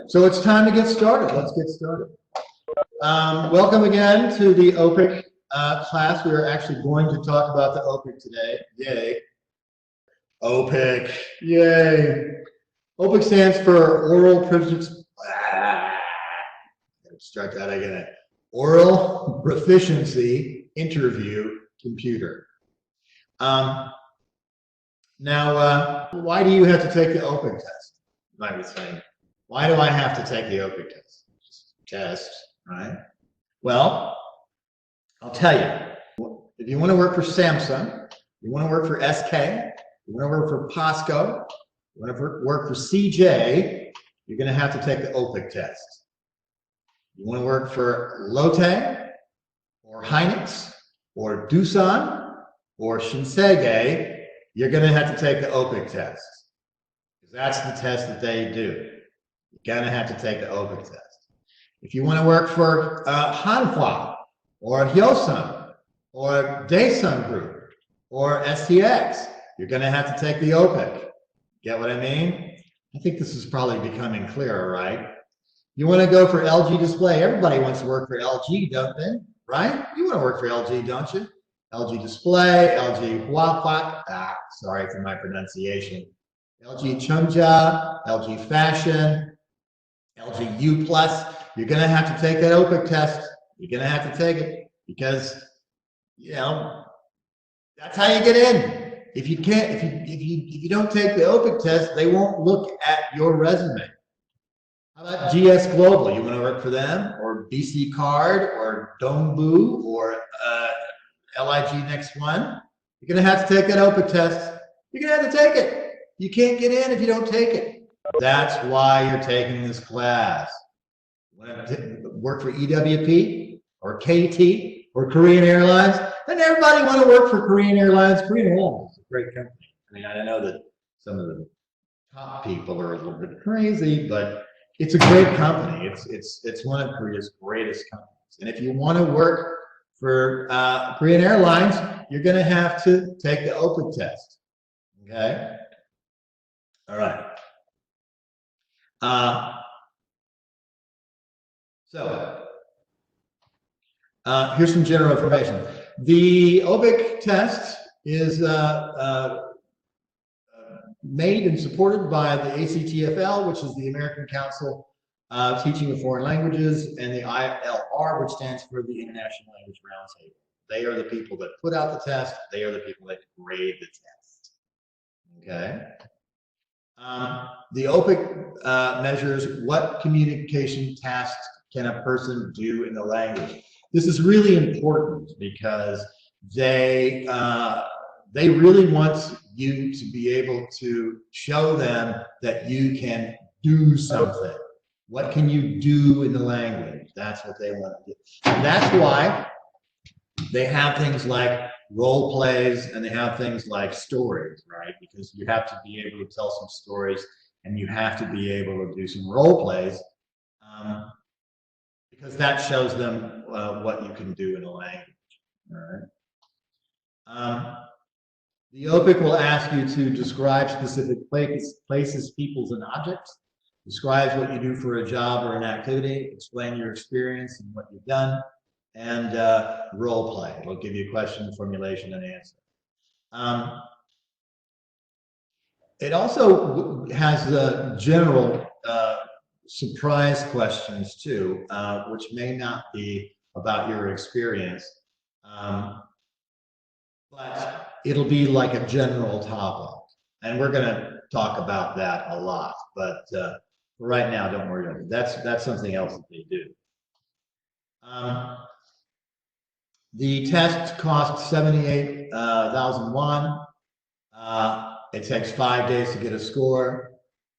So it's time to get started. Let's get started. Welcome again to the OPIc class. We are actually going to talk about the OPIc today. Yay. OPIc. Yay. OPIc stands for Oral Start that again. Oral Proficiency Interview Computer. Now, why do you have to take the OPIc test? You might be saying, why do I have to take the OPIc test? Just test, right? Well, I'll tell you. If you want to work for Samsung, you want to work for SK, you want to work for POSCO, you want to work for CJ, you're going to have to take the OPIc test. You want to work for Lotte, or Hynix, or Doosan, or Shinsegae, you're going to have to take the OPIc test. Because that's the test that they do. You're going to have to take the OPIc test. If you want to work for Hanwha, or Hyosung, or Daesun Group, or STX, you're going to have to take the OPIc. Get what I mean? I think this is probably becoming clearer, right? You want to go for LG Display. Everybody wants to work for LG, don't they? Right? You want to work for LG, don't you? LG Display, LG Huapaq, sorry for my pronunciation. LG Chungja, LG Fashion, LG U+. You're going to have to take that OPIc test. You're going to have to take it because, you know, that's how you get in. If you can't, if you don't take the OPIc test, they won't look at your resume. How about GS Global? You want to work for them, or BC Card, or Dongbu, or LIG Next One? You're going to have to take that OPIc test. You're going to have to take it. You can't get in if you don't take it. That's why you're taking this class. You want to work for EWP, or KT, or Korean Airlines? Doesn't everybody want to work for Korean Airlines? Korean Airlines is a great company. I mean, I know that some of the top people are a little bit crazy, but it's a great company. It's one of Korea's greatest companies. And if you want to work for Korean Airlines, you're going to have to take the OPIc test. Okay? All right. Here's some general information. The OPIc test is made and supported by the ACTFL, which is the American Council of Teaching of Foreign Languages, and the ILR, which stands for the International Language Roundtable. They are the people that put out the test. They are the people that grade the test. Okay. The OPIc measures what communication tasks can a person do in the language. This is really important because they really want you to be able to show them that you can do something. What can you do in the language? That's what they want to do. And that's why they have things like role plays, and they have things like stories, right? Because you have to be able to tell some stories, and you have to be able to do some role plays, because that shows them what you can do in a language. All right. The OPIc will ask you to describe specific places, peoples, and objects. Describes what you do for a job or an activity. Explain your experience and what you've done. And role play. It'll give you question, formulation, and answer. It also has the general surprise questions too, which may not be about your experience, but it'll be like a general topic. And we're going to talk about that a lot, but right now, don't worry about it. That's something else that they do. The test costs 78,000 won. It takes 5 days to get a score.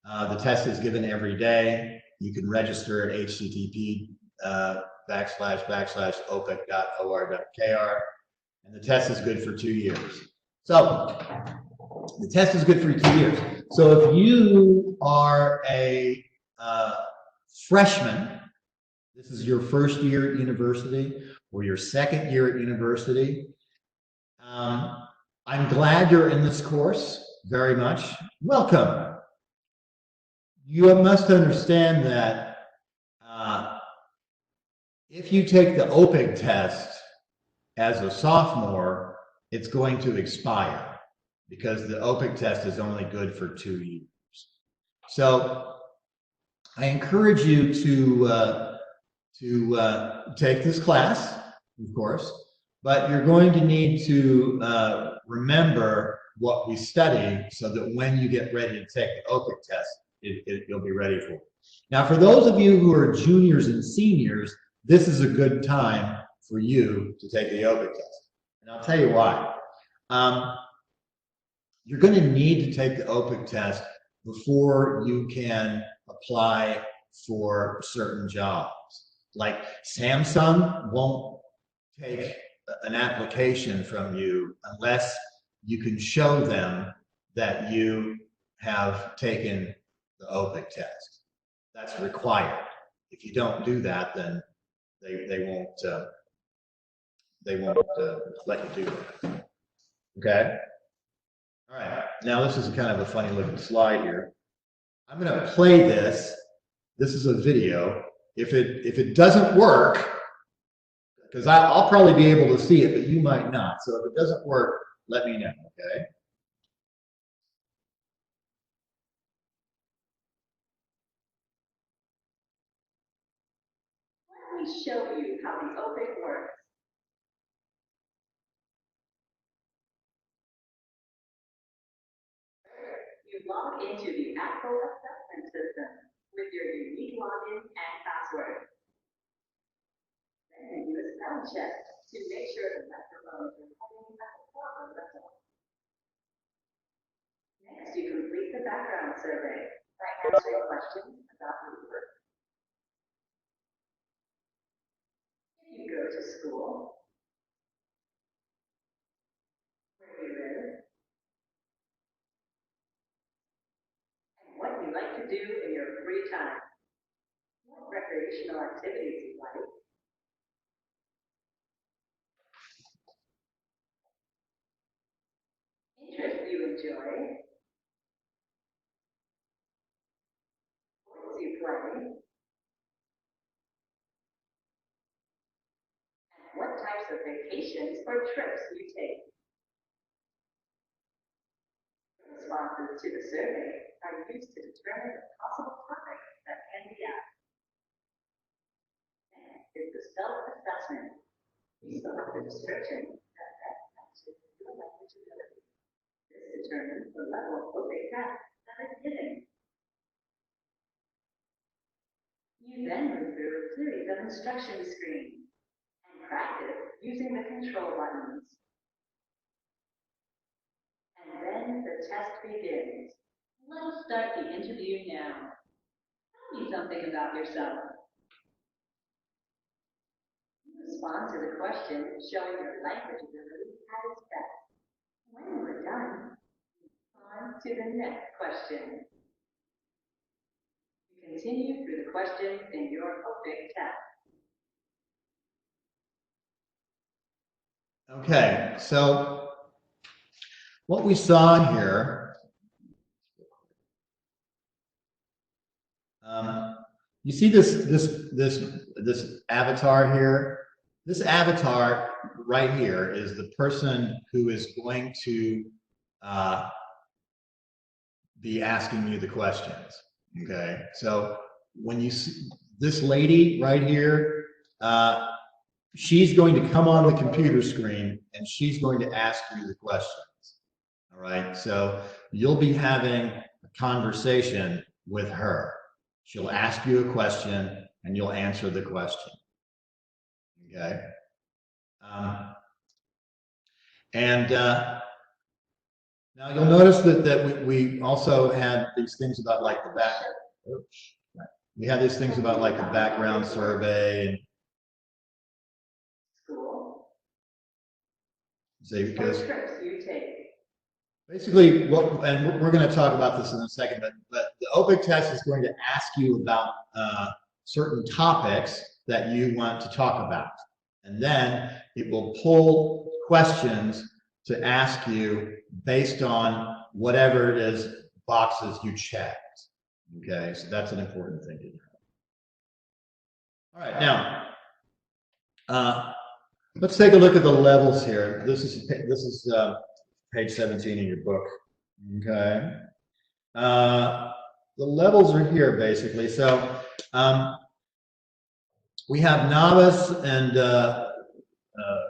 The test is given every day. You can register at http://opic.or.kr, and the test is good for 2 years. So the test is good for 2 years. So if you are a freshman, this is your first year at university, or your second year at university, I'm glad you're in this course very much. Welcome. you must understand that if you take the OPIc test as a sophomore, it's going to expire because the OPIc test is only good for 2 years. So I encourage you to take this class, of course, but you're going to need to remember what we study so that when you get ready to take the OPIc test, you'll be ready for it. Now, for those of you who are juniors and seniors, this is a good time for you to take the OPIc test. And I'll tell you why. You're going to need to take the OPIc test before you can apply for certain jobs. Like Samsung won't take an application from you unless you can show them that you have taken the OPIc test. That's required. If you don't do that, then they won't let you do it. Okay. All right. Now this is kind of a funny looking slide here. I'm going to play this. This is a video. If it doesn't work, because I'll probably be able to see it, but you might not. So if it doesn't work, let me know. Okay. Let me show you how the OPIc works. You log into the Apple assessment system with your unique login and password. Then you do a spell check to make sure the microphone is recording at the proper level. Next, you complete the background survey by answering questions about your work. If you go to school, where you live, and what you like to do in your free time, what recreational activities you like, interests you enjoy, sports you play, and what types of vacations or trips you take. Responses to the survey are used to determine the possible topics that can be asked. Next is the self-assessment. You select the description that best matches your language ability. This determines the level of OPIc test that is given. You then move through a series of instruction screens and practice using the control buttons. And then the test begins. Let's start the interview now. Tell me something about yourself. You respond to the question showing your language ability at its best. When we're done, on to the next question. You continue through the questions in your OPIc test. Okay, so what we saw here, you see this avatar here? This avatar right here is the person who is going to be asking you the questions. Okay, so when you see this lady right here, she's going to come on the computer screen and she's going to ask you the questions. All right, so you'll be having a conversation with her. She'll ask you a question and you'll answer the question. Okay. Now you'll notice that we also had these things about like the back. Oops, we had these things about like the background survey and School. say because trips you take. basically and we're going to talk about this in a second, but the OPIc test is going to ask you about certain topics that you want to talk about, and then it will pull questions to ask you based on whatever it is boxes you checked. Okay, so that's an important thing to know. All right, now let's take a look at the levels here. This is page 17 in your book. Okay, the levels are here basically. So we have novice and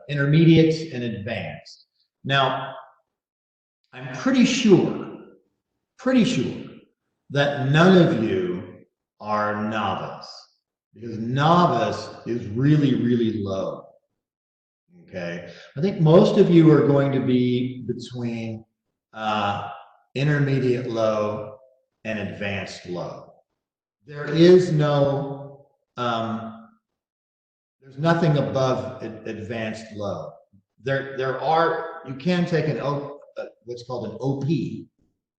intermediate and advanced. Now, I'm pretty sure that none of you are novice, because novice is really, really low. Okay, I think most of you are going to be between intermediate low and advanced low. There is no, there's nothing above advanced low. You can take what's called an OP,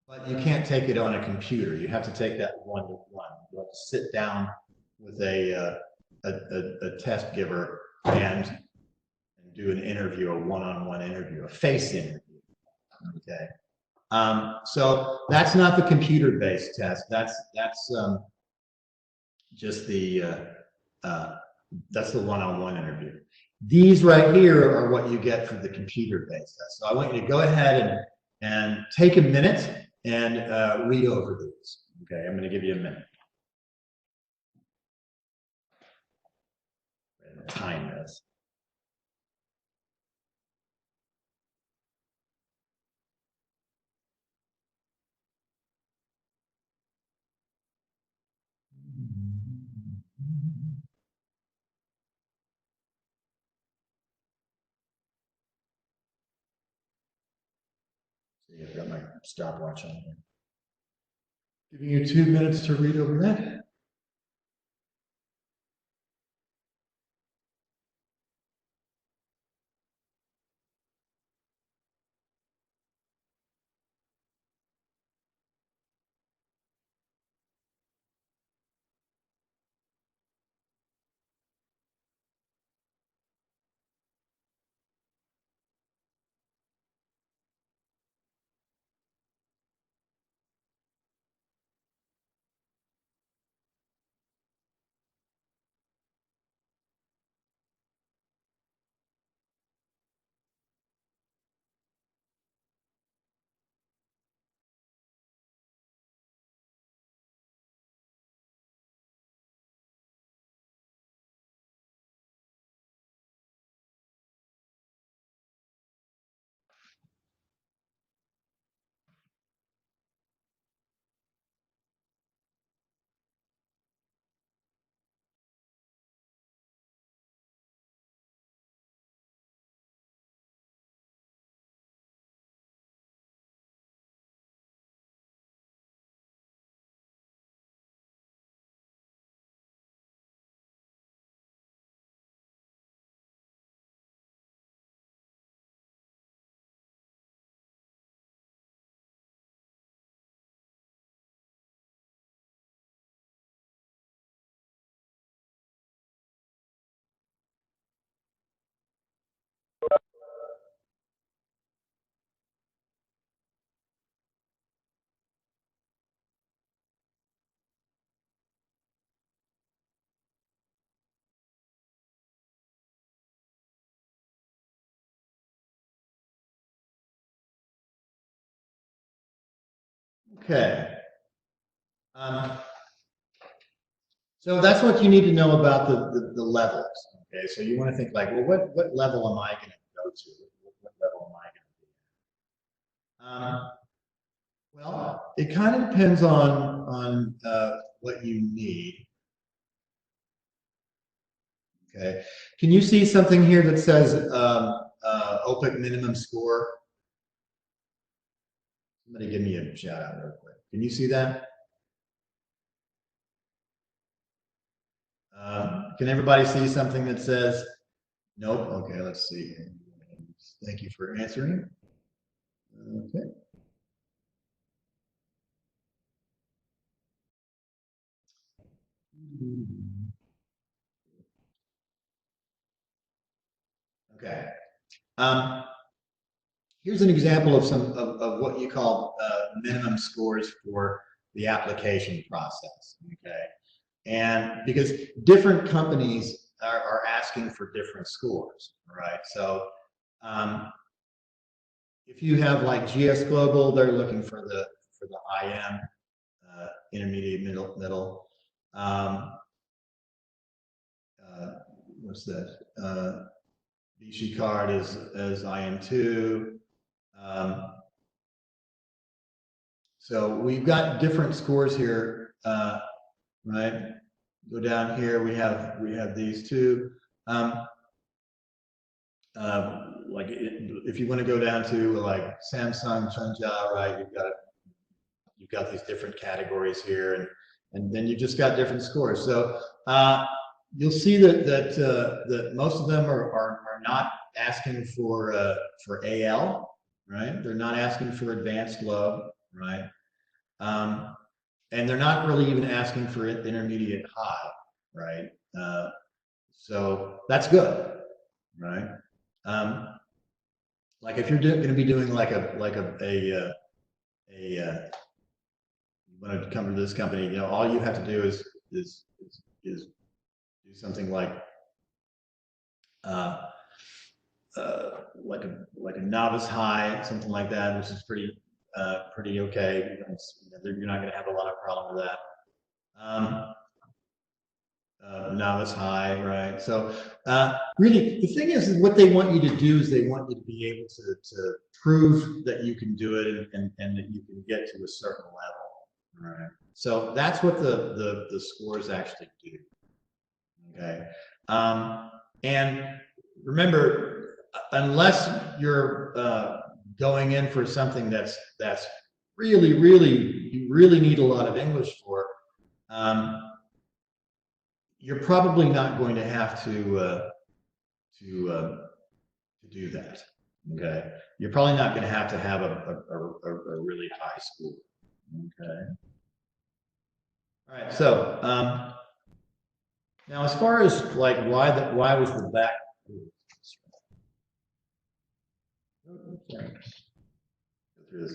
but you can't take it on a computer. You have to take that one-to-one. You have to sit down with a test giver and do an interview, a one-on-one interview, a face interview. Okay. So that's not the computer-based test. That's just that's the one-on-one interview. These right here are what you get for the computer-based test. So I want you to go ahead and take a minute and read over these. Okay, I'm going to give you a minute. Time this. See, I've got my stopwatch on here. Giving you 2 minutes to read over that. Okay. So that's what you need to know about the levels. Okay, so you want to think like, well, what level am I going to go to? What level am I going to be? Well, it kind of depends on what you need. Okay, can you see something here that says OPIc minimum score? Somebody give me a shout out real quick. Can you see that? Can everybody see something that says, nope? Okay, let's see. Thank you for answering. Okay. Okay. Here's an example of some of what you call minimum scores for the application process. Okay, and because different companies are asking for different scores, right? So if you have like GS Global, they're looking for the IM, intermediate, middle. What's that? BC card is IM2. So we've got different scores here, right? Go down here. We have these two. Like if you want to go down to like Samsung, Chunja, right? You've got these different categories here, and then you just got different scores. So you'll see that most of them are not asking for AL, right? They're not asking for advanced low, right? And they're not really even asking for intermediate high, right? So that's good, right? Like if you're going to be doing like you want to come to this company, you know, all you have to do is do something like a novice high, something like that, which is pretty okay. You're not going to have a lot of problem with that. Novice high, right? So really, the thing is what they want you to do is they want you to be able to prove that you can do it and that you can get to a certain level, right? So that's what the scores actually do. Okay, and remember, unless you're going in for something that's really you really need a lot of English for, you're probably not going to have to do that. Okay, you're probably not going to have a really high score. Okay. All right. So now, as far as like why was the back? Okay. Go through this.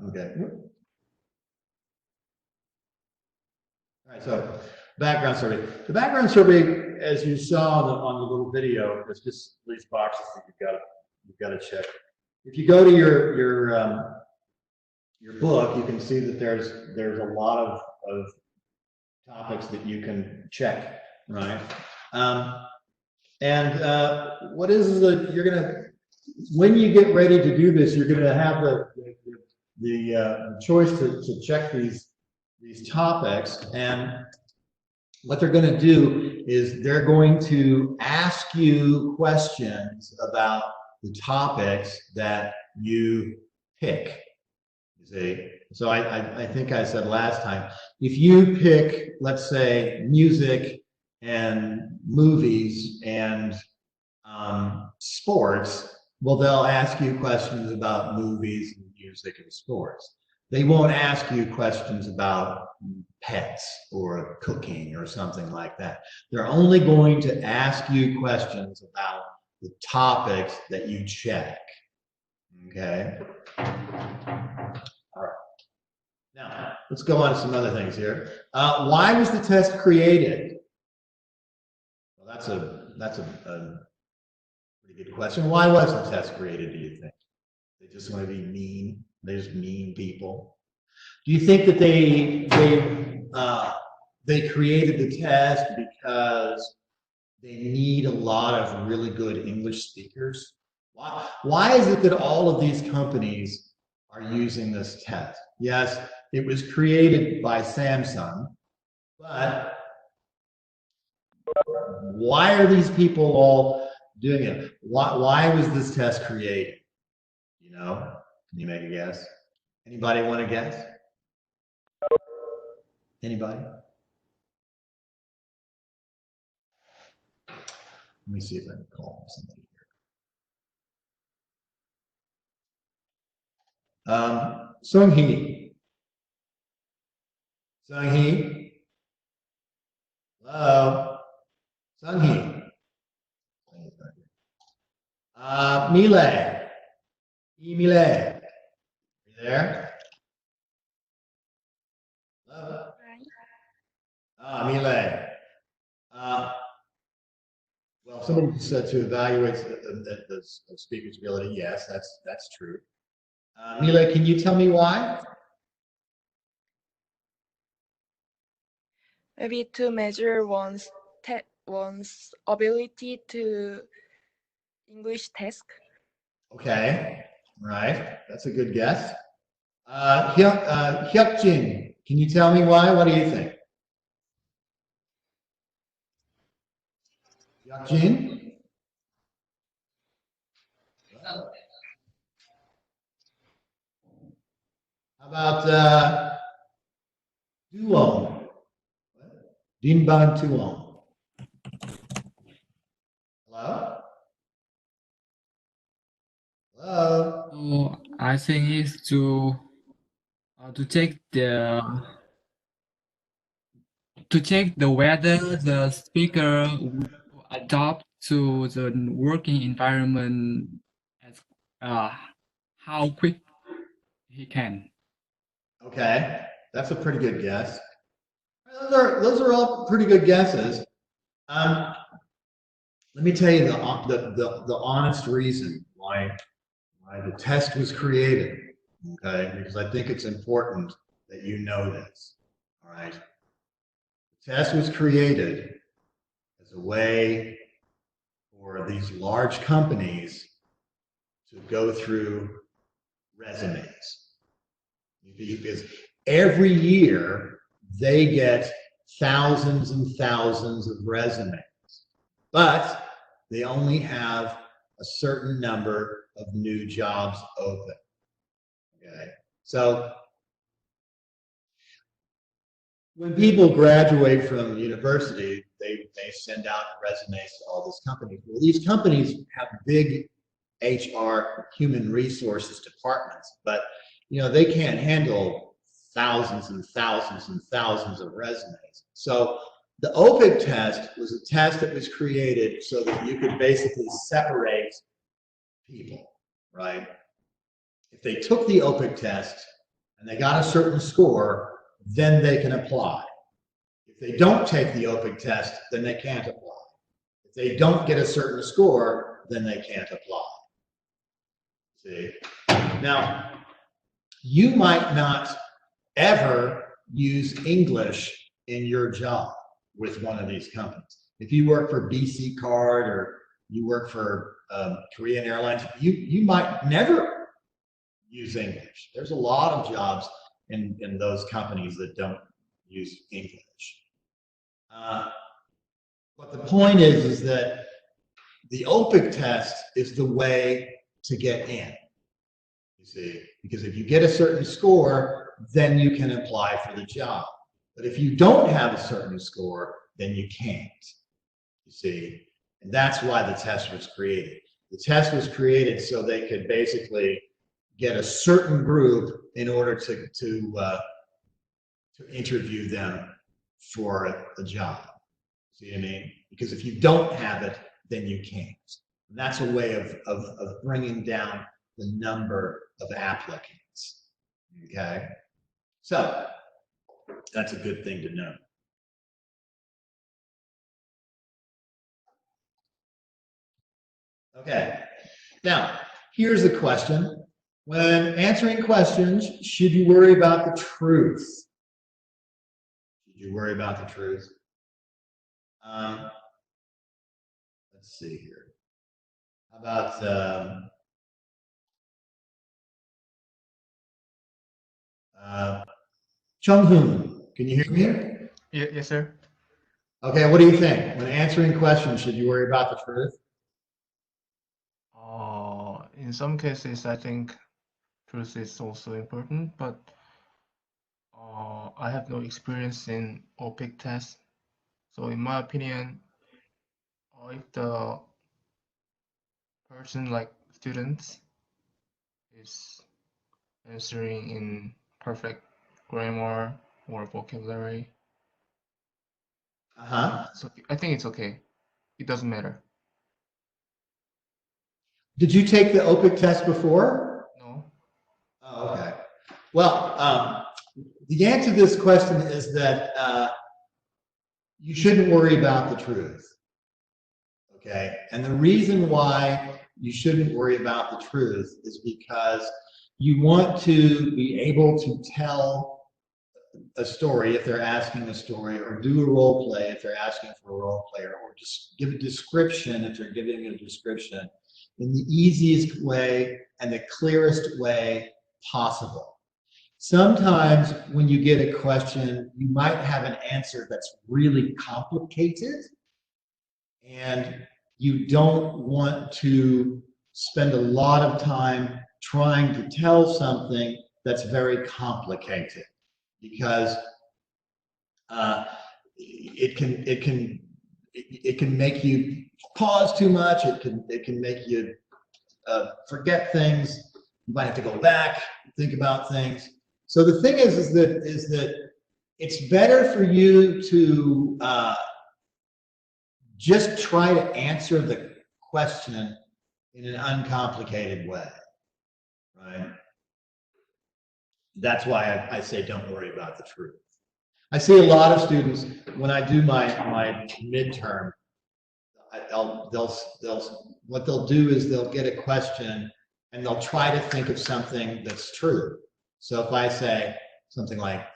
Okay. All right, so background survey. The background survey, as you saw on the little video, is just these boxes that you've got to check. If you go to your book, you can see that there's a lot of topics that you can check, right? And what is that you're gonna, when you get ready to do this, you're gonna have the choice to check these topics, and what they're going to do is they're going to ask you questions about the topics that you pick. You see? So I think I said last time, if you pick, let's say, music and movies and sports, well, they'll ask you questions about movies and music and sports. They won't ask you questions about pets or cooking or something like that. They're only going to ask you questions about the topics that you check. Okay? All right. Now, let's go on to some other things here. Why was the test created? Well, that's a pretty good question. Why was the test created, do you think? They just want to be mean. They're just mean people. Do you think that they created the test because they need a lot of really good English speakers? Why is it that all of these companies are using this test? Yes, it was created by Samsung, but why are these people all doing it? Why was this test created? You know, can you make a guess? Anybody want to guess? Anybody? Let me see if I can call somebody here. Sung Hee. Sung Hee. Hello. Sung Hee. Mile. Emile, you there? Hello? Emile. Well, somebody just said to evaluate the speaker's ability. Yes, that's true. Mile, can you tell me why? Maybe to measure one's ability to English task. Okay, right. That's a good guess. Hyuk-jin, can you tell me why? What do you think? Hyuk-jin? How about Duong? Dinban Tuong. Hello? Hello? So I think it's to check the whether the speaker will adapt to the working environment as how quick he can. Okay, that's a pretty good guess. Those are all pretty good guesses. Let me tell you the honest reason why the test was created. Okay, because I think it's important that you know this. All right, the test was created as a way for these large companies to go through resumes, because every year they get thousands and thousands of resumes, but they only have a certain number of new jobs open. Okay, so when people graduate from university, they send out resumes to all these companies. Well, these companies have big HR, human resources departments, but they can't handle thousands and thousands and thousands of resumes. So the OPIc test was a test that was created so that you could basically separate people, right? If they took the OPIc test and they got a certain score, then they can apply. If they don't take the OPIc test, then they can't apply. If they don't get a certain score, then they can't apply. See? Now, you might not ever use English in your job with one of these companies. If you work for BC Card or you work for Korean Airlines, you might never use English. There's a lot of jobs in those companies that don't use English. But the point is that the OPIc test is the way to get in. You see, because if you get a certain score, then you can apply for the job. But if you don't have a certain score, then you can't. You see, and that's why the test was created. The test was created so they could basically get a certain group in order to interview them for a job. See what I mean? Because if you don't have it, then you can't. And that's a way of bringing down the number of applicants. Okay, so that's a good thing to know. Okay, now here's a question. When answering questions, should you worry about the truth? Should you worry about the truth? Let's see here. How about Chung-hoon, can you hear me? Yes, sir. Okay, what do you think? When answering questions, should you worry about the truth? In some cases, I think truth is also important, but I have no experience in OPIc test. So in my opinion, if the person, like students, is answering in perfect grammar or vocabulary, so I think it's okay. It doesn't matter. Did you take the OPIc test before? Well, the answer to this question is that you shouldn't worry about the truth. Okay, and the reason why you shouldn't worry about the truth is because you want to be able to tell a story if they're asking a story, or do a role play if they're asking for a role player, or just give a description if they're giving a description in the easiest way and the clearest way possible. Sometimes when you get a question, you might have an answer that's really complicated, and you don't want to spend a lot of time trying to tell something that's very complicated, because it can make you pause too much. It can make you forget things. You might have to go back, think about things. So the thing is that it's better for you to just try to answer the question in an uncomplicated way, right? That's why I say don't worry about the truth. I see a lot of students when I do my midterm. What they'll do is they'll get a question and they'll try to think of something that's true. So if I say something like,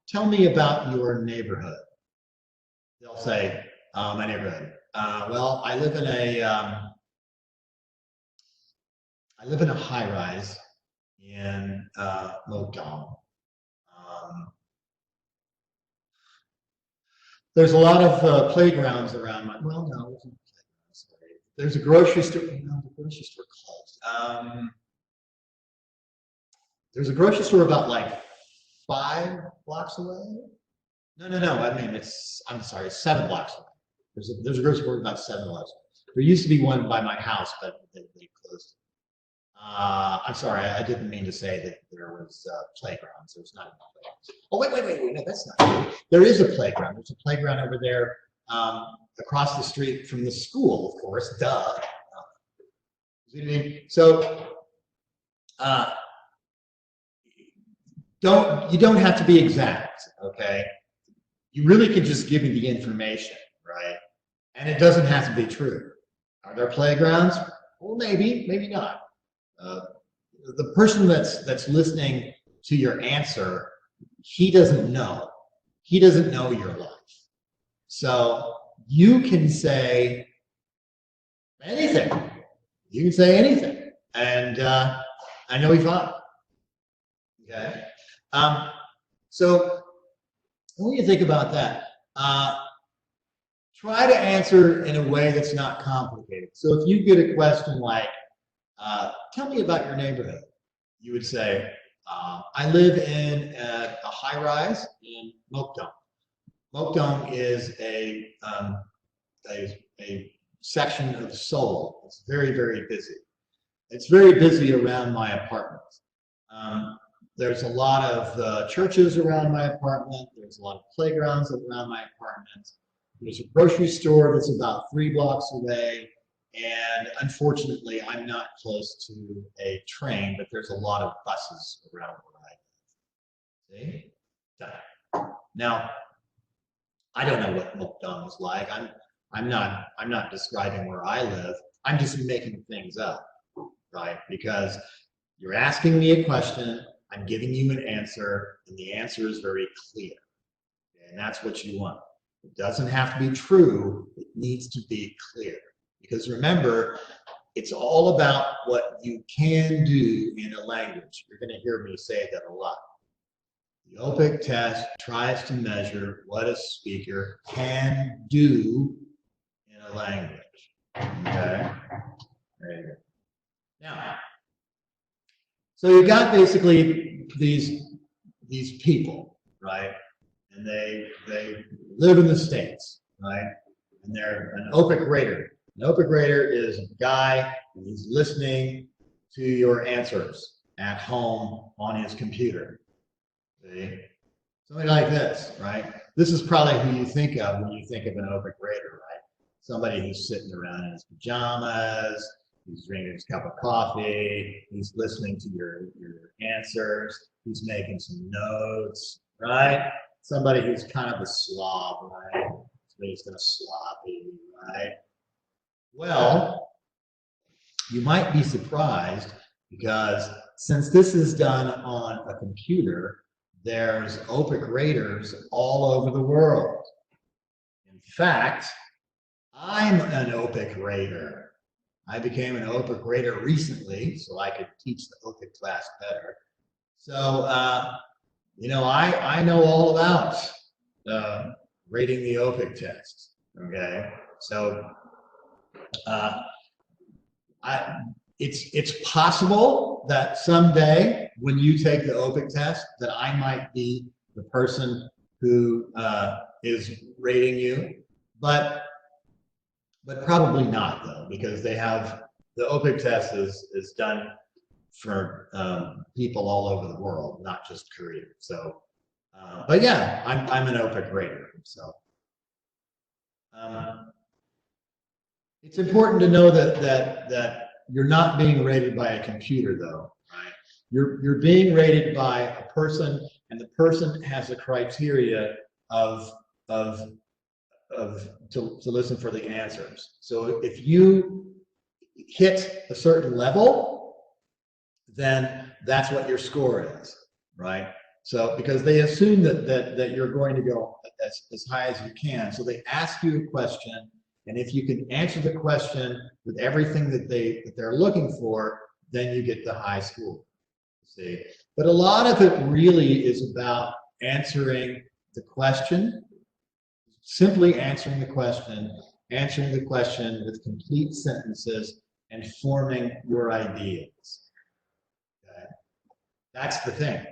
"Tell me about your neighborhood," they'll say, "My neighborhood. Well, I live in a high-rise in Dongguk. There's a lot of playgrounds around my. Well, no, there's no playgrounds. Sorry. There's a grocery store. No, the grocery store closed. There's a grocery store about like 5 blocks away. No. I mean, I'm sorry, it's 7 blocks away. There's a grocery store about 7 blocks away. There used to be one by my house, but they closed. I'm sorry, I didn't mean to say that there was playgrounds. There's not enough playgrounds. Oh, wait, no, that's not true. There is a playground. There's a playground over there across the street from the school, of course, duh. You know what I mean? So you don't have to be exact, okay? You really can just give me the information, right? And it doesn't have to be true. Are there playgrounds? Well, maybe not. The person that's listening to your answer, he doesn't know. He doesn't know your life. So you can say anything. You can say anything, and I know he's fine. Okay. So when you think about that, try to answer in a way that's not complicated. So if you get a question like, "Tell me about your neighborhood," you would say, "I live in a high-rise in Mokdong." Mokdong is a section of Seoul. It's very, very busy. It's very busy around my apartment. There's a lot of churches around my apartment. There's a lot of playgrounds around my apartment. There's a grocery store that's about 3 blocks away. And unfortunately, I'm not close to a train, but there's a lot of buses around where I live. See? Now, I don't know what Mokdong is like. I'm not describing where I live. I'm just making things up, right? Because you're asking me a question, I'm giving you an answer, and the answer is very clear. And that's what you want. It doesn't have to be true, it needs to be clear. Because remember, it's all about what you can do in a language. You're going to hear me say that a lot. The OPIc test tries to measure what a speaker can do in a language. Okay? There you go. Now, so you got basically these people, right? And they live in the States, right? And they're an OPIc rater. An OPIc rater is a guy who's listening to your answers at home on his computer. See? Somebody like this, right? This is probably who you think of when you think of an OPIc rater, right? Somebody who's sitting around in his pajamas, He's drinking his cup of coffee. He's listening to your answers. He's making some notes, right? Somebody who's kind of a slob, right? Somebody's going to sloppy, right? Well, you might be surprised because since this is done on a computer, there's OPIc raters all over the world. In fact, I'm an OPIc rater. I became an OPIc rater recently so I could teach the OPIc class better. So, you know, I know all about rating the OPIc test, okay? So, it's possible that someday when you take the OPIc test that I might be the person who is rating you, but probably not though, because they have the OPIc test is done for people all over the world, not just Korea. So, but yeah, I'm an OPIc rater. So, it's important to know that you're not being rated by a computer, though, right? You're being rated by a person, and the person has a criteria to listen for the answers. So if you hit a certain level, then that's what your score is, right? So because they assume that you're going to go as high as you can, so they ask you a question. And if you can answer the question with everything that they're looking for, then you get the high score. See, but a lot of it really is about answering the question, simply answering the question with complete sentences, and forming your ideas. Okay? That's the thing.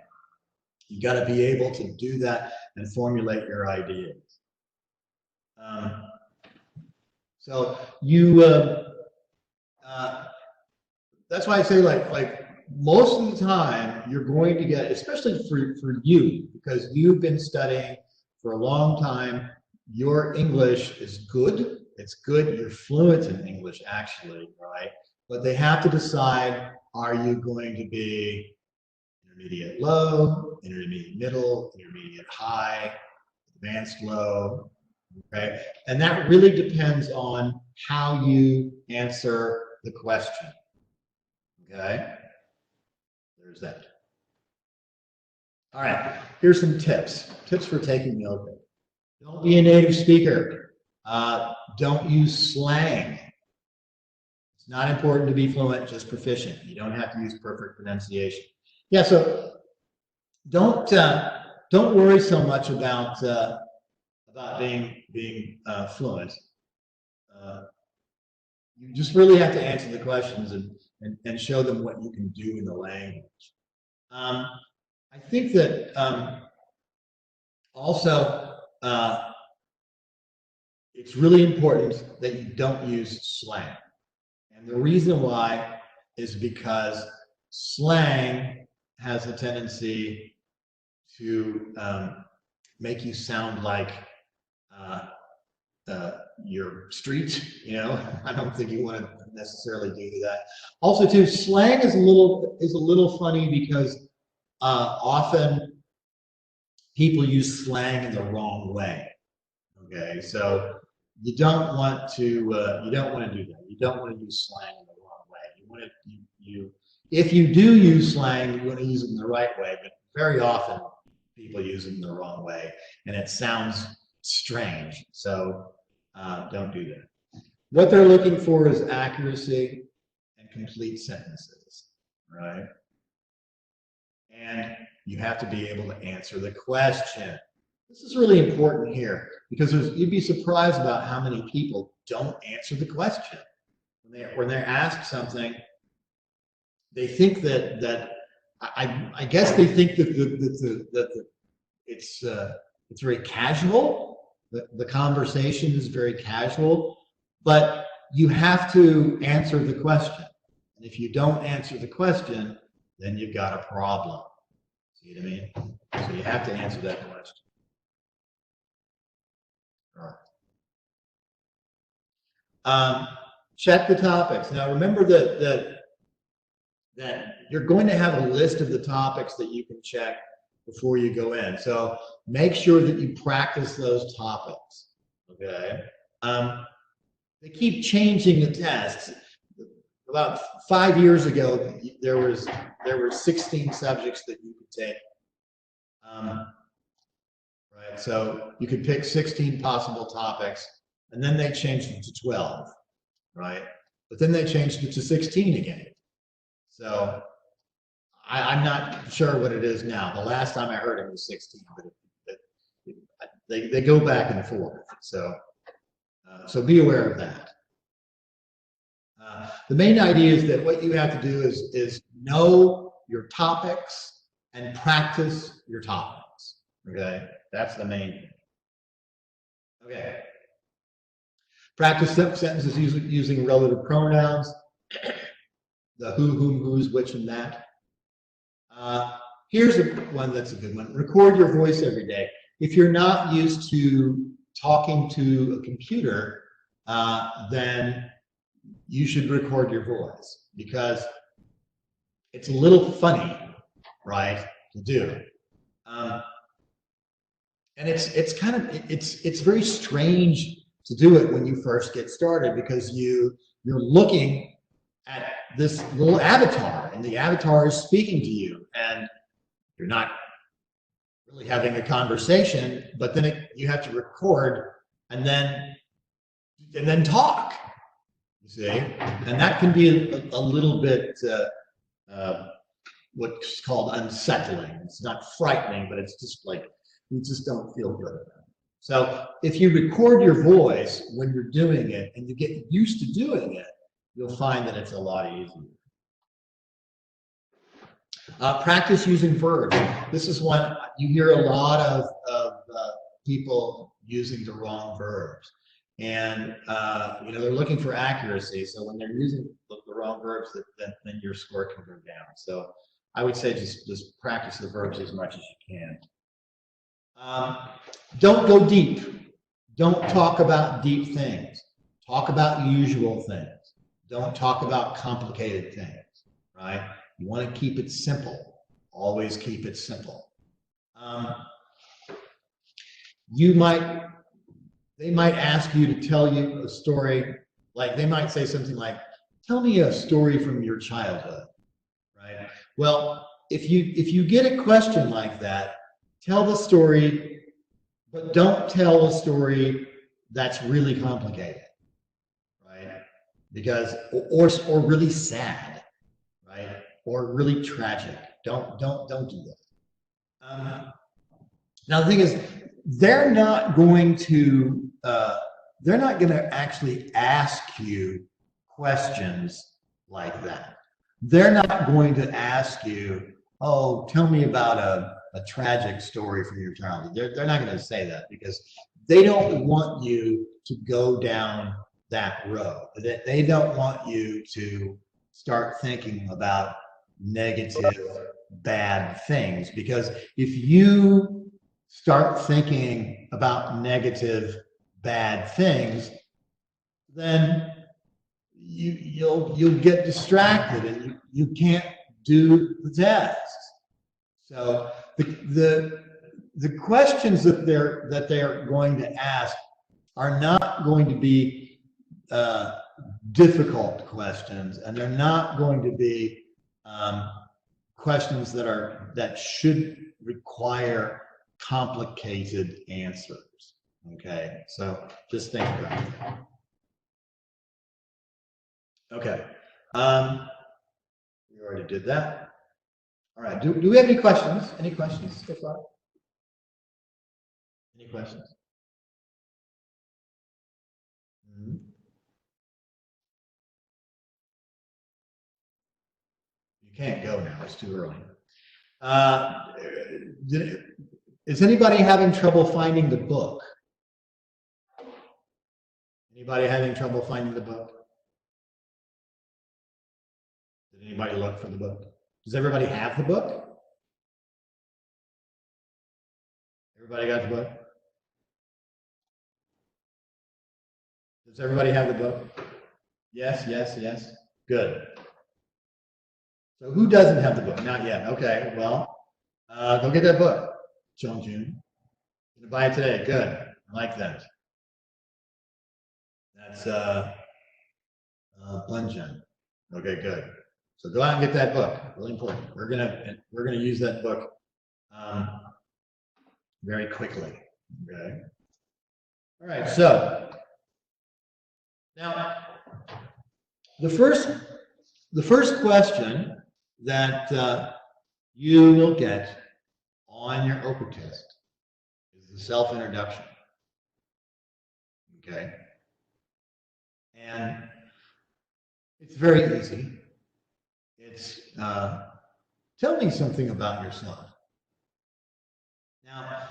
You got to be able to do that and formulate your ideas. So you, that's why I say like most of the time you're going to get, especially for you, because you've been studying for a long time, your English is good. It's good. You're fluent in English actually, right? But they have to decide, are you going to be intermediate low, intermediate middle, intermediate high, advanced low, okay? And that really depends on how you answer the question, okay? There's that. All right, here's some tips. Tips for taking the OPIc. Don't be a native speaker. Don't use slang. It's not important to be fluent, just proficient. You don't have to use perfect pronunciation. Yeah, so don't worry so much about being fluent. You just really have to answer the questions and show them what you can do in the language. I think that also it's really important that you don't use slang. And the reason why is because slang has a tendency to make you sound like your street, you know. I don't think you want to necessarily do that. Also, too, slang is a little funny because often people use slang in the wrong way. Okay, so you don't want to do that. You don't want to use slang in the wrong way. You want to if you do use slang, you want to use it in the right way. But very often people use it in the wrong way, and it sounds strange. So don't do that. What they're looking for is accuracy and complete sentences, right? And you have to be able to answer the question. This is really important here because you'd be surprised about how many people don't answer the question. When they're asked something, they think that I guess they think that it's very casual. The conversation is very casual, but you have to answer the question. And if you don't answer the question, then you've got a problem. See what I mean? So you have to answer that question. All right. check the topics. Now remember that you're going to have a list of the topics that you can check before you go in. So make sure that you practice those topics. Okay. They keep changing the tests. About 5 years ago, there were 16 subjects that you could take. Right. So you could pick 16 possible topics, and then they changed it to 12. Right. But then they changed it to 16 again. So I'm not sure what it is now. The last time I heard it was 16, but they go back and forth. So be aware of that. The main idea is that what you have to do is know your topics and practice your topics. Okay, that's the main thing. Okay. Practice sentences using relative pronouns. The who, whom, whose, which, and that. Here's one that's a good one. Record your voice every day. If you're not used to talking to a computer, then you should record your voice because it's a little funny, right, to do. And it's very strange to do it when you first get started because you're looking at this little avatar and the avatar is speaking to you and you're not really having a conversation, but then you have to record and then talk, you see, and that can be a little bit what's called unsettling. It's not frightening, but it's just like you just don't feel good about it. So if you record your voice when you're doing it and you get used to doing it, you'll find that it's a lot easier. Practice using verbs. This is one you hear a lot of people using the wrong verbs, and they're looking for accuracy. So when they're using the wrong verbs, then your score can go down. So I would say just practice the verbs as much as you can. Don't go deep. Don't talk about deep things. Talk about usual things. Don't talk about complicated things, right? You want to keep it simple. Always keep it simple. They might ask you to tell you a story, like they might say something like, tell me a story from your childhood, right? Well, if you get a question like that, tell the story, but don't tell a story that's really complicated, right? Because or really sad, right? Or really tragic. Don't do that. Now the thing is, they're not going to actually ask you questions like that. They're not going to ask you, oh, tell me about a tragic story from your childhood. They're not going to say that because they don't want you to go down that road. They don't want you to start thinking about negative, bad things, because if you start thinking about negative, bad things, then you'll get distracted and you can't do the test. So the questions that they're going to ask are not going to be difficult questions, and they're not going to be questions that should require complicated answers. Okay, so just think about that. Okay, we already did that. All right, do we have any questions? Any questions so far? Any questions? Mm-hmm. You can't go now, it's too early. Is anybody having trouble finding the book? Anybody having trouble finding the book? Did anybody look for the book? Does everybody have the book? Everybody got the book? Does everybody have the book? Yes, yes, yes. Good. So who doesn't have the book? Not yet. Okay, well, go get that book, Jongjun. Gonna buy it today. Good. I like that. That's Bunjun. Okay, good. So go out and get that book. Really important. We're gonna use that book very quickly. Okay. All right. So now the first question that you will get on your OPIc test is the self-introduction. Okay. And it's very easy. It's tell me something about yourself. Now,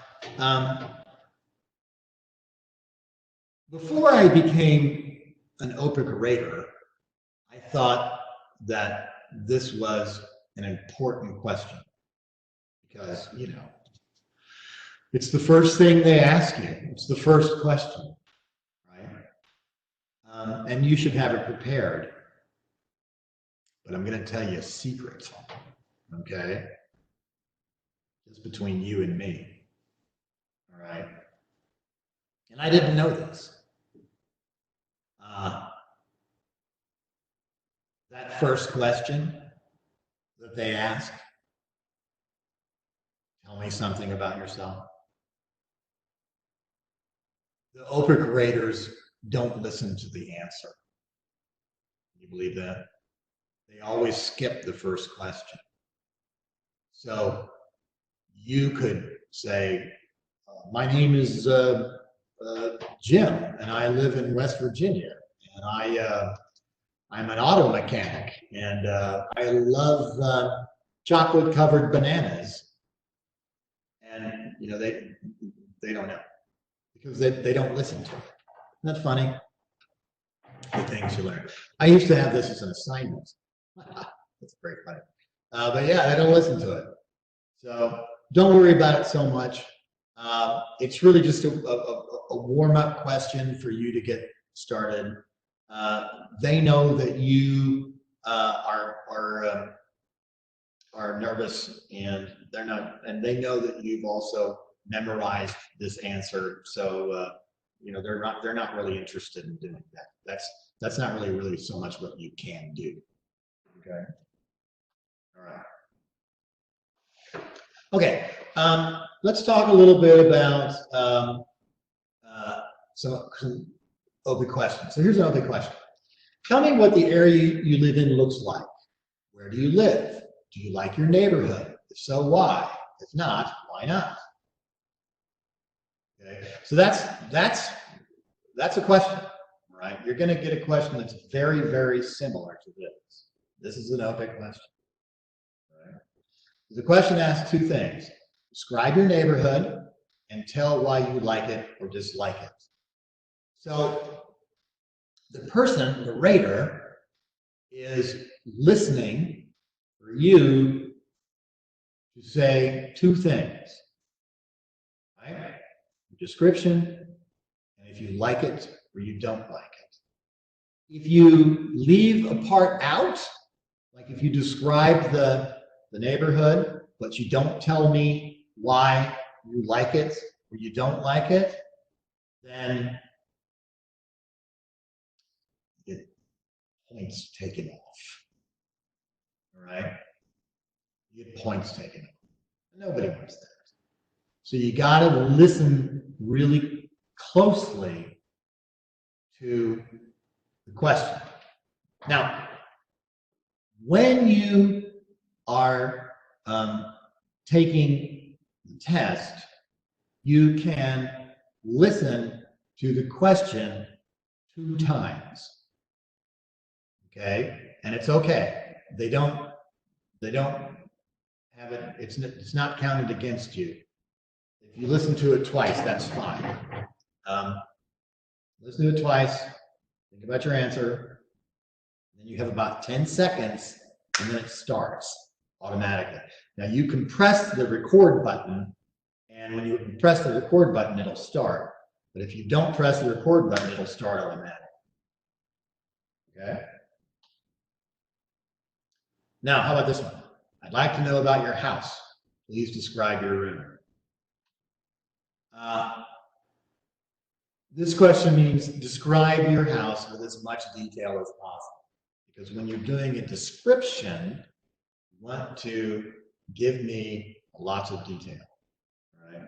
before I became an OPIc rater, I thought that this was an important question because, you know, it's the first thing they ask you. It's the first question, right? And you should have it prepared. But I'm going to tell you a secret, okay? Just between you and me, all right? And I didn't know this. That first question that they ask, tell me something about yourself. The OPIc raters don't listen to the answer. You believe that? They always skip the first question. So you could say, my name is Jim, and I live in West Virginia, and I'm an auto mechanic, and I love chocolate-covered bananas. And you know they don't know because they don't listen to it. Isn't that funny? The things you learn. I used to have this as an assignment. That's very funny. But yeah, they don't listen to it. So don't worry about it so much. It's really just a warm-up question for you to get started. They know that you are nervous, and they're not, and they know that you've also memorized this answer. So you know they're not really interested in doing that. That's not really so much what you can do. Okay. All right. Okay. Let's talk a little bit about some OPIc questions. So here's an OPIc question. Tell me what the area you live in looks like. Where do you live? Do you like your neighborhood? If so, why? If not, why not? Okay. So that's a question, right? You're going to get a question that's very similar to this. This is an OPIc question. Right? The question asks two things. Describe your neighborhood and tell why you like it or dislike it. So the person, the rater, is listening for you to say two things, right? Description, and if you like it or you don't like it. If you leave a part out, like if you describe the neighborhood, but you don't tell me why you like it or you don't like it, then you get points taken off. All right? You get points taken off. Nobody wants that. So you got to listen really closely to the question. Now, when you are taking the test, you can listen to the question 2 times. Okay, and it's okay. They don't have it. It's not counted against you. If you listen to it twice, that's fine. Listen to it twice. Think about your answer. Then you have about 10 seconds, and then it starts automatically. Now you can press the record button, and when you press the record button, it'll start. But if you don't press the record button, it'll start automatically. Okay. Now, how about this one? I'd like to know about your house. Please describe your room. This question means describe your house with as much detail as possible. Because when you're doing a description, you want to give me lots of detail. Right?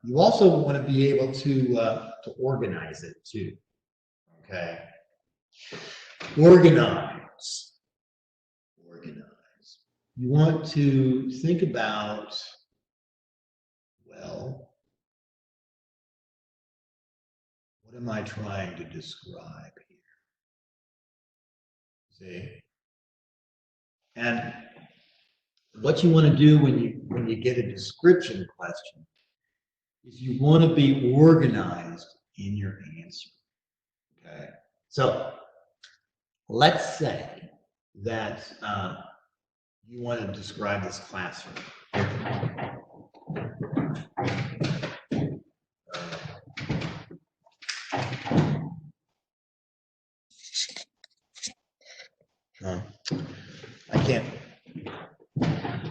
You also want to be able to organize it too. Okay. Organize. You want to think about, well, what am I trying to describe here? See? And what you want to do when you get a description question is you want to be organized in your answer. Okay. So let's say that you want to describe this classroom.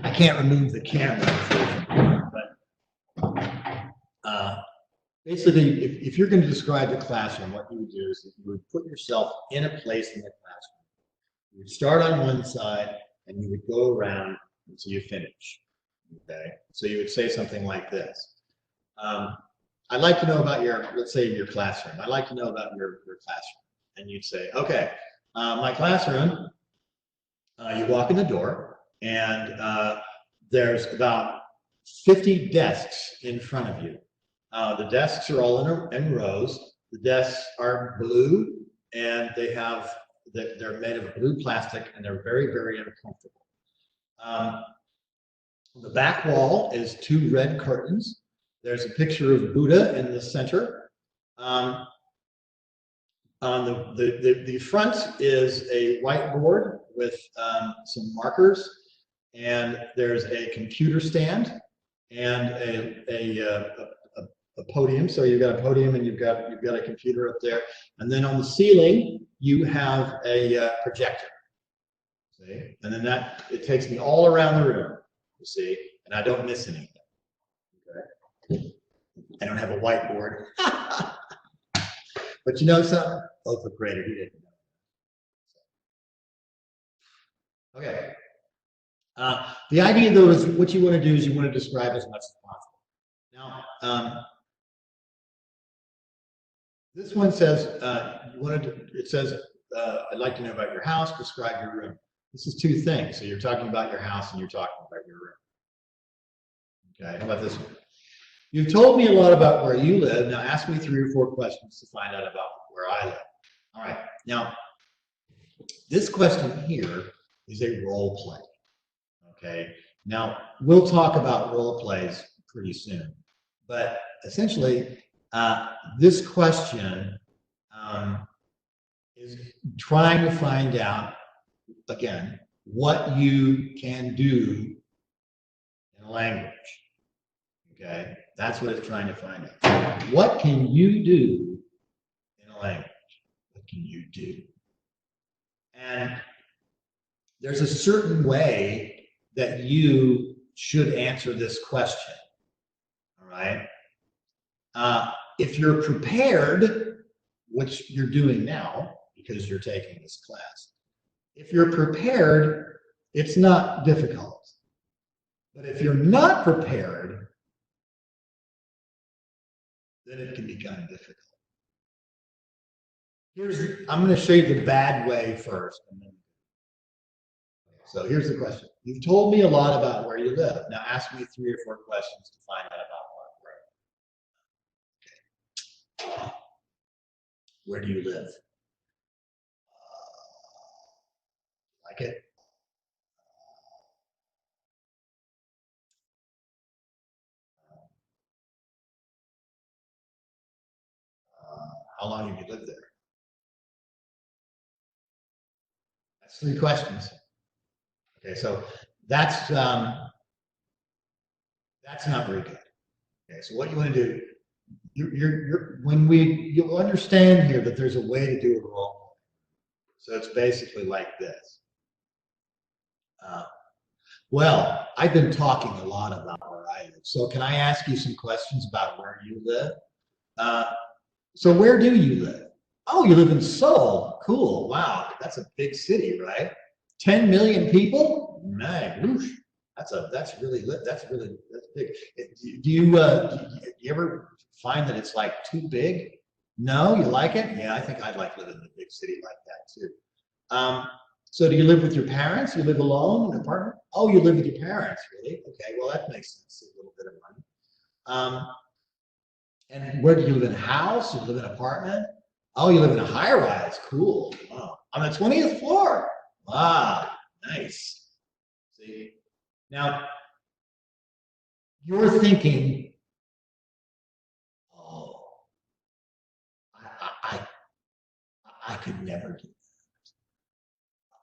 I can't remove the camera, but basically, if you're going to describe the classroom, what you would do is you would put yourself in a place in the classroom. You would start on one side and you would go around until you finish. Okay, so you would say something like this. I'd like to know about your, let's say your classroom. I'd like to know about your classroom. And you'd say, okay, my classroom, you walk in the door and there's about 50 desks in front of you. The desks are all in rows. The desks are blue and they're made of blue plastic and they're very, very uncomfortable. The back wall is 2 red curtains. There's a picture of Buddha in the center. On the front is a whiteboard with some markers, and there's a computer stand and a podium. So you've got a podium and you've got a computer up there, and then on the ceiling you have a projector. See, and then it takes me all around the room. You see, and I don't miss anything. Okay, I don't have a whiteboard. But you know something? Oh, for grader, he didn't know. Okay. The idea, though, is what you want to do is you want to describe as much as possible. Now, this one says it says I'd like to know about your house. Describe your room. This is 2 things. So you're talking about your house and you're talking about your room. Okay. How about this one? You've told me a lot about where you live. Now ask me 3 or 4 questions to find out about where I live. All right. Now, this question here is a role play. Okay. Now, we'll talk about role plays pretty soon. But essentially, this question is trying to find out, again, what you can do in a language. Okay, that's what it's trying to find out. What can you do in a language? What can you do? And there's a certain way that you should answer this question. All right. If you're prepared, which you're doing now because you're taking this class, if you're prepared, it's not difficult. But if you're not prepared, then it can become difficult. I'm going to show you the bad way first. So here's the question. You've told me a lot about where you live. Now ask me 3 or 4 questions to find out about where. Okay. Where do you live? Like it? How long have you lived there? That's 3 questions. Okay, so that's not very good. Okay, so what you want to do, you'll understand here that there's a way to do a role. So it's basically like this. Well, I've been talking a lot about where I live. So can I ask you some questions about where you live? So where do you live? Oh, you live in Seoul. Cool. Wow. That's a big city, right? 10 million people? Man, whoosh. That's really big. Do you ever find that it's like too big? No, you like it? Yeah, I think I'd like living in a big city like that too. So do you live with your parents? You live alone in an apartment? Oh, you live with your parents, really? Okay, well that makes sense. A little bit of money. And where do you live in a house? You live in an apartment? Oh, you live in a high-rise. Cool. Wow. On the 20th floor. Wow, nice. See? Now, you're thinking, oh, I could never do that.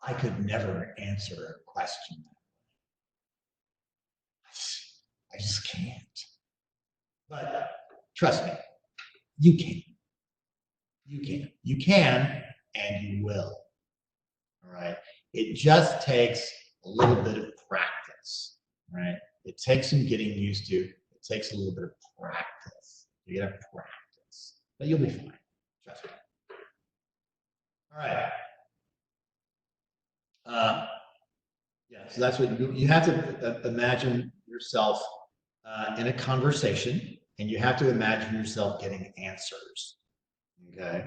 I could never answer a question. I just can't. But trust me, you can. You can. You can, and you will. All right. It just takes a little bit of practice. Right. It takes some getting used to. It takes a little bit of practice. You gotta practice, but you'll be fine. Trust me. All right. Yeah. So that's what you have to imagine yourself in a conversation, and you have to imagine yourself getting answers. Okay.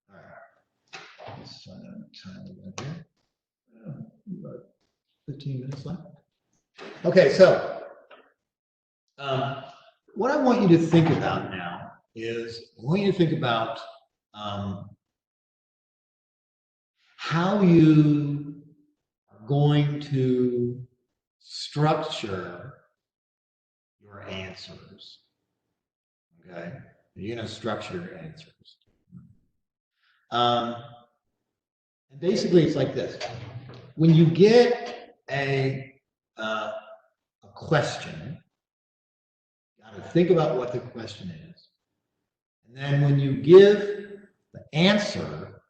All right. Let's find out time here. About 15 minutes left. Okay, so what I want you to think about now is I want you to think about how you are going to structure your answers. Okay, you're going to structure your answers. And basically, it's like this: when you get a question, you got to think about what the question is, and then when you give the answer,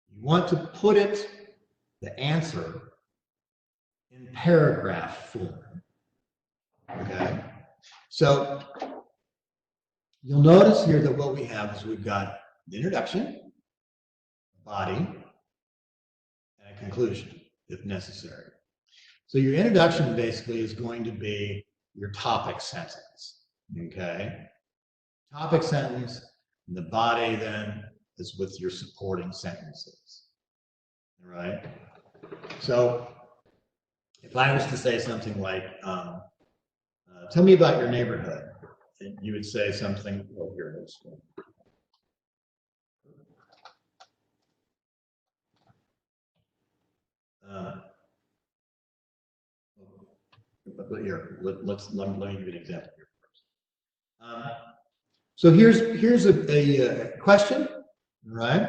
you want to put the answer in paragraph form. Okay, so you'll notice here that what we have is we've got the introduction, body, and a conclusion, if necessary. So your introduction basically is going to be your topic sentence, okay? Topic sentence, and the body then is with your supporting sentences, all right? So if I was to say something like, tell me about your neighborhood, and you would say something, oh, here it is. But here, let me give you an example here first. So here's a question, right?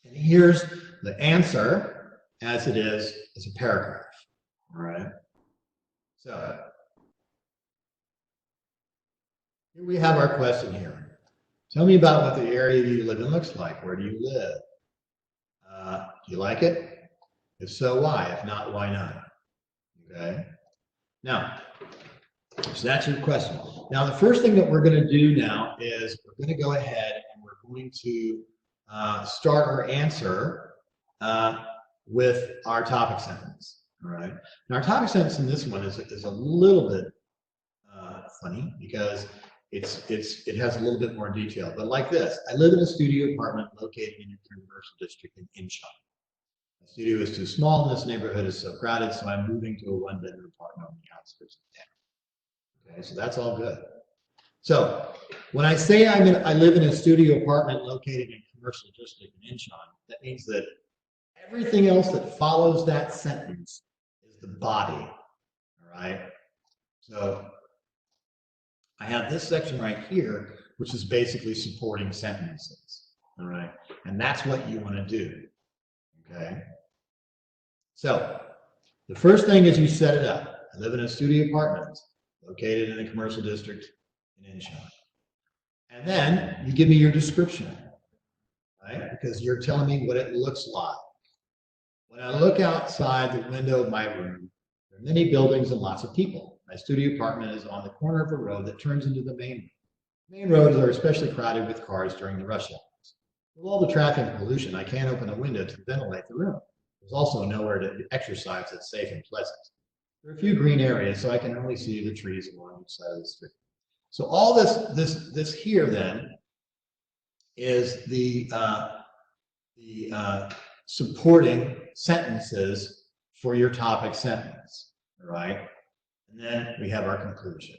And here's the answer as it is as a paragraph, all right? So here we have our question here. Tell me about what the area you live in looks like. Where do you live? Do you like it? If so, why? If not, why not? Okay. Now, so that's your question. Now, the first thing that we're going to do now is we're going to go ahead and we're going to start our answer with our topic sentence. All right. Now, our topic sentence in this one is a little bit funny because it has a little bit more detail. But like this, I live in a studio apartment located in a commercial district in Incheon. The studio is too small and this neighborhood is so crowded, so I'm moving to a one-bedroom apartment on the outskirts of town. Okay, so that's all good. So when I say I live in a studio apartment located in a commercial district in Incheon, that means that everything else that follows that sentence is the body. All right. So I have this section right here, which is basically supporting sentences. All right. And that's what you want to do. Okay. So the first thing is you set it up. I live in a studio apartment located in a commercial district in Incheon. And then you give me your description. right? Because you're telling me what it looks like. When I look outside the window of my room, there are many buildings and lots of people. My studio apartment is on the corner of a road that turns into the main road. Main roads are especially crowded with cars during the rush hours. With all the traffic and pollution, I can't open a window to ventilate the room. There's also nowhere to exercise that's safe and pleasant. There are a few green areas, so I can only see the trees along each side of the street. So all this here then is the supporting sentences for your topic sentence, all right? And then we have our conclusion.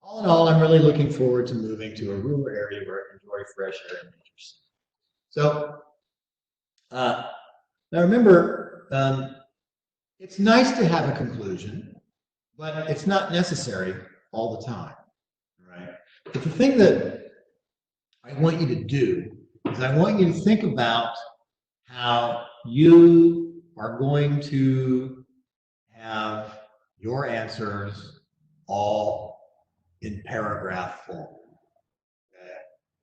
All in all, I'm really looking forward to moving to a rural area where I can enjoy fresh air and nature. So now remember, it's nice to have a conclusion, but it's not necessary all the time, right? But the thing that I want you to do is I want you to think about how you are going to have your answers all in paragraph form. Okay?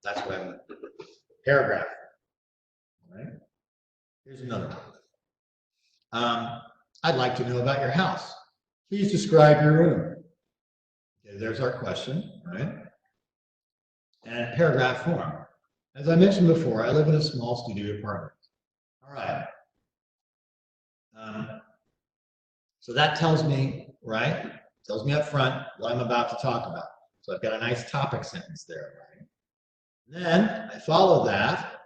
That's what I meant. Paragraph. All right? Here's another one. I'd like to know about your house. Please describe your room. Okay, there's our question, right? And paragraph form. As I mentioned before, I live in a small studio apartment. All right. So that tells me, right? Tells me up front what I'm about to talk about. So I've got a nice topic sentence there, right? And then I follow that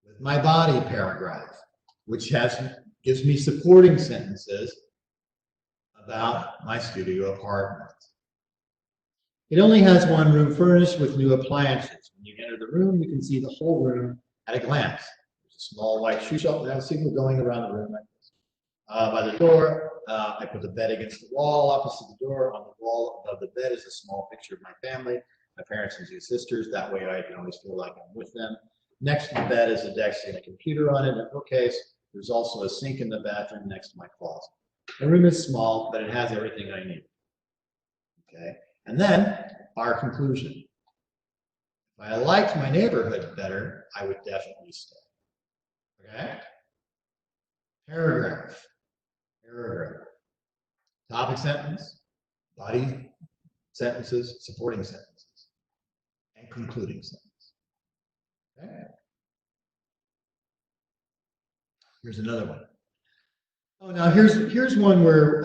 with my body paragraph, which gives me supporting sentences about my studio apartment. It only has one room furnished with new appliances. When you enter the room, you can see the whole room at a glance. There's a small white shoe shelf. I have signal going around the room like this. By the door, I put the bed against the wall opposite the door. On the wall above the bed is a small picture of my family, my parents and two sisters. That way I can always feel like I'm with them. Next to the bed is a desk and a computer on it, and a bookcase. There's also a sink in the bathroom next to my closet. The room is small, but it has everything I need. Okay, and then our conclusion. If I liked my neighborhood better, I would definitely stay. Okay? Paragraph. Topic sentence, body sentences, supporting sentences, and concluding sentence. Okay? Here's another one. Oh, now here's one where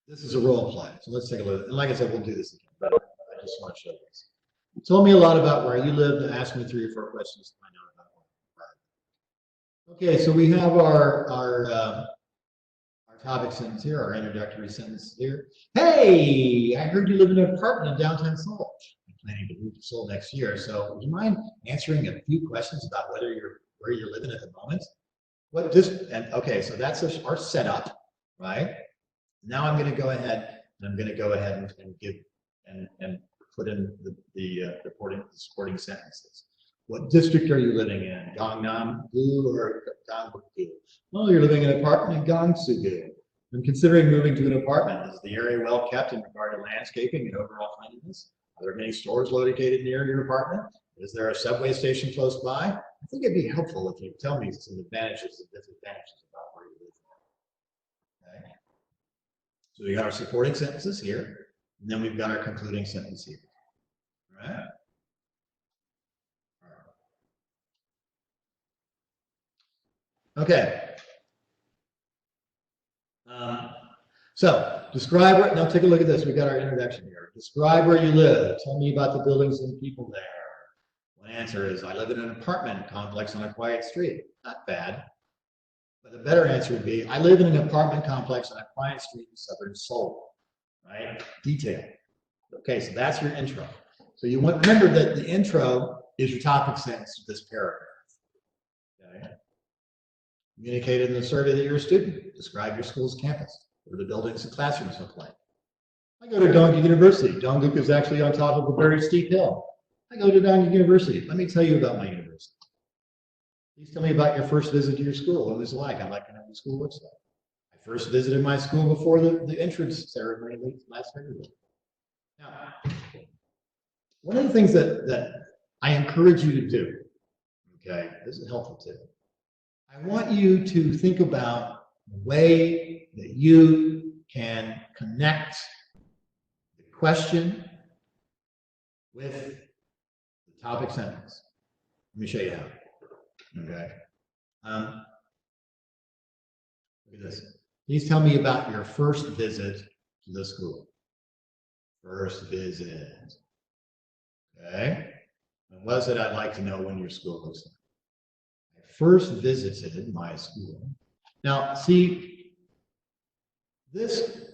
this is a role play. So let's take a look. And like I said, we'll do this again, but I just want to show this. You told me a lot about where you lived and asked me 3 or 4 questions to find out about where. Okay, so we have our topic sentence here, our introductory sentence here. Hey, I heard you live in an apartment in downtown Seoul. I'm planning to move to Seoul next year, so would you mind answering a few questions about where you're living at the moment? Okay, so that's our setup, right? Now I'm going to go ahead and give and put in the supporting sentences. What district are you living in? Dongguk or Dongguk? Well, you're living in an apartment in Gangsu-gu. I'm considering moving to an apartment. Is the area well kept in regard to landscaping and overall cleanliness? Are there many stores located near your apartment? Is there a subway station close by? I think it'd be helpful if you tell me some advantages and disadvantages about where you live. Okay. So we got our supporting sentences here, and then we've got our concluding sentence here. All right. Okay. So describe where, now take a look at this. We've got our introduction here. Describe where you live. Tell me about the buildings and people there. One answer is, I live in an apartment complex on a quiet street. Not bad. But the better answer would be, I live in an apartment complex on a quiet street in southern Seoul. Right? Detail. Okay, so that's your intro. So you want remember that the intro is your topic sentence to this paragraph. Okay. Communicated in the survey that you're a student. Describe your school's campus. What do the buildings and classrooms look like? I go to Dongguk University. Dongguk is actually on top of a very steep hill. I go to Dongguk University. Let me tell you about my university. Please tell me about your first visit to your school. What was it like? I'd like to know what the school looks like. I first visited my school before the entrance ceremony last February. Now, one of the things that I encourage you to do. Okay, this is helpful too. I want you to think about the way that you can connect the question with the topic sentence. Let me show you how. Okay. Look at this. Please tell me about your first visit to the school. First visit. Okay. And what is it I'd like to know when your school looks like? I first visited my school. Now, see, this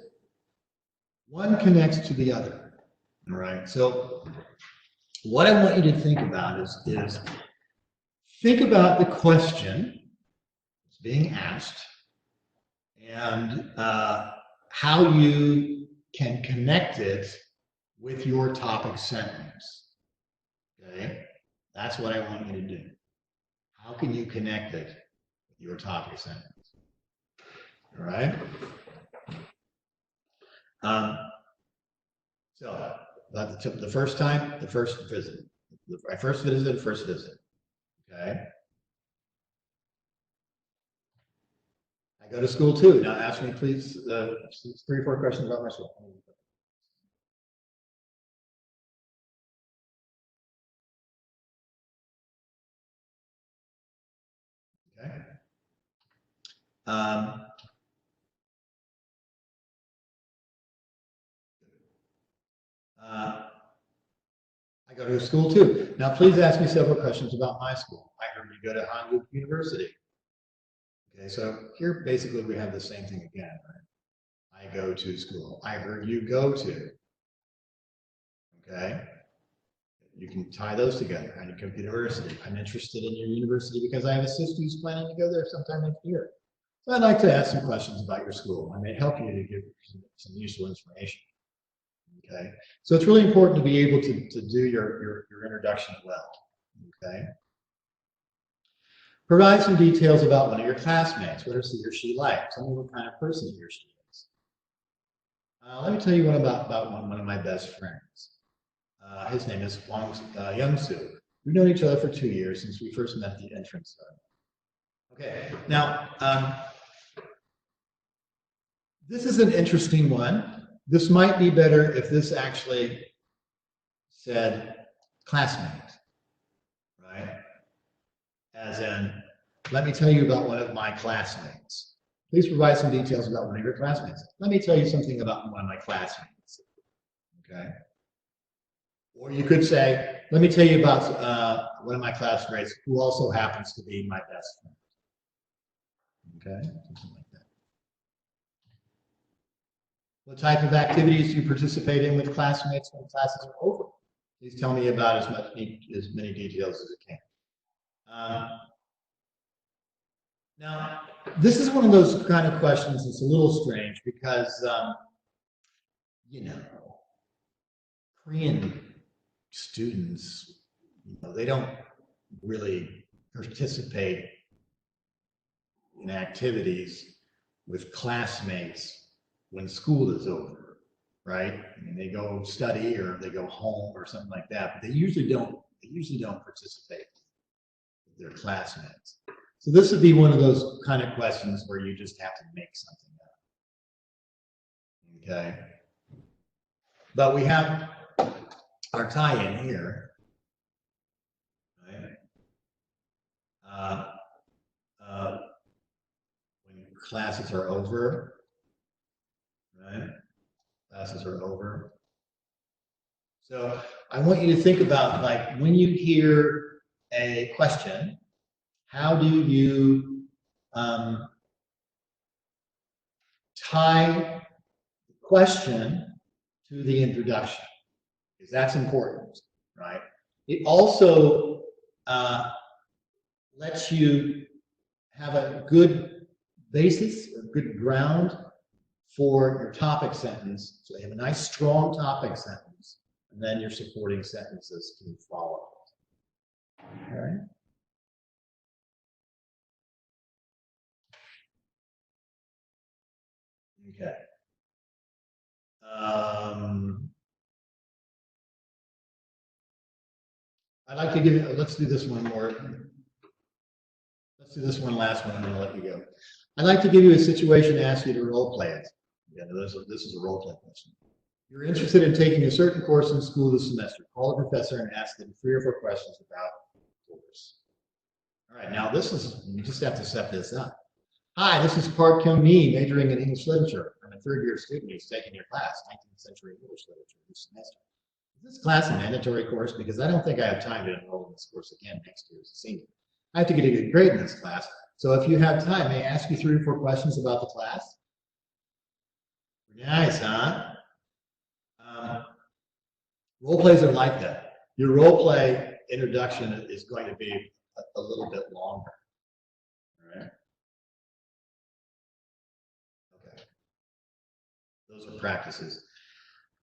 one connects to the other. All right. So, what I want you to think about is think about the question that's being asked and how you can connect it with your topic sentence. Okay, that's what I want you to do. How can you connect it with your topic sentence? All right. So the first time, the first visit. I first visited, first visit. Okay. I go to school too. Now ask me, please, 3 or 4 questions about my school. Okay. I go to school too. Now, please ask me several questions about my school. I heard you go to Dongguk University. Okay, so here basically we have the same thing again, right? I go to school. I heard you go to. Okay, you can tie those together. Dongguk University. I'm interested in your university because I have a sister who's planning to go there sometime next year. So I'd like to ask some questions about your school. I may help you to give some useful information. Okay, so it's really important to be able to do your introduction well. Okay, provide some details about one of your classmates. What is he or she like? Tell me what kind of person he or she is. Let me tell you about one of my best friends. His name is Young-soo. We've known each other for 2 years since we first met at the entrance. Okay, now this is an interesting one. This might be better if this actually said classmate, right? As in, let me tell you about one of my classmates. Please provide some details about one of your classmates. Let me tell you something about one of my classmates. Okay. Or you could say, let me tell you about one of my classmates who also happens to be my best friend. Okay, something like that. What type of activities do you participate in with classmates when classes are over? Please tell me about as many details as you can. Now, this is one of those kind of questions that's a little strange because, you know, Korean students, they don't really participate in activities with classmates when school is over, right? I mean, they go study or they go home or something like that, but they usually don't participate with their classmates. So this would be one of those kind of questions where you just have to make something up. Okay. But we have our tie-in here. Right? When classes are over, right? Classes are over. So I want you to think about, like, when you hear a question, how do you tie the question to the introduction? Because that's important, right? It also lets you have a good basis or good ground for your topic sentence. So you have a nice strong topic sentence, and then your supporting sentences can follow. All right. Okay. I'd like to give you, let's do this one more. Let's do this one last one and then I'll let you go. I'd like to give you a situation to ask you to role play it. Yeah, this is a role play question. You're interested in taking a certain course in school this semester. Call the professor and ask them 3 or 4 questions about the course. All right, now you just have to set this up. Hi, this is Park Kyung Mi, majoring in English literature. I'm a 3rd-year student who's taking your class, 19th century English literature, this semester. Is this class a mandatory course? Because I don't think I have time to enroll in this course again next year as a senior. I have to get a good grade in this class. So if you have time, may I ask you 3 or 4 questions about the class? Nice, huh? Role plays are like that. Your role play introduction is going to be a little bit longer. All right. Okay. Those are practices.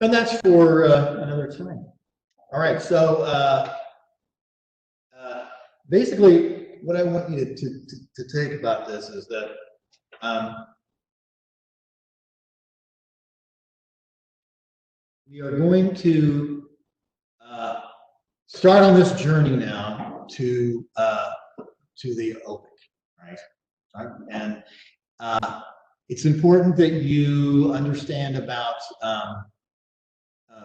And that's for another time. All right. So basically, what I want you to take about this is that we are going to start on this journey now to the OPIc, right? And it's important that you understand about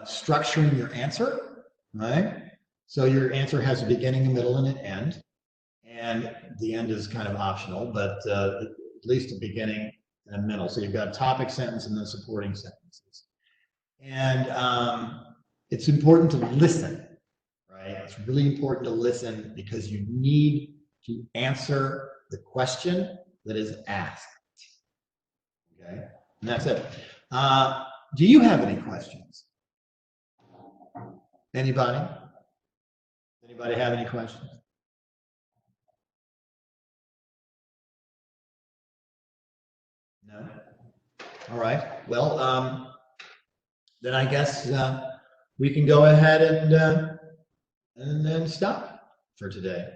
structuring your answer, right? So your answer has a beginning, a middle, and an end. And the end is kind of optional, but at least a beginning and a middle. So you've got a topic sentence and then supporting sentences. And it's important to listen, right? It's really important to listen because you need to answer the question that is asked. Okay, and that's it. Do you have any questions? Anybody? Anybody have any questions? No? All right. Well, then I guess we can go ahead and then stop for today.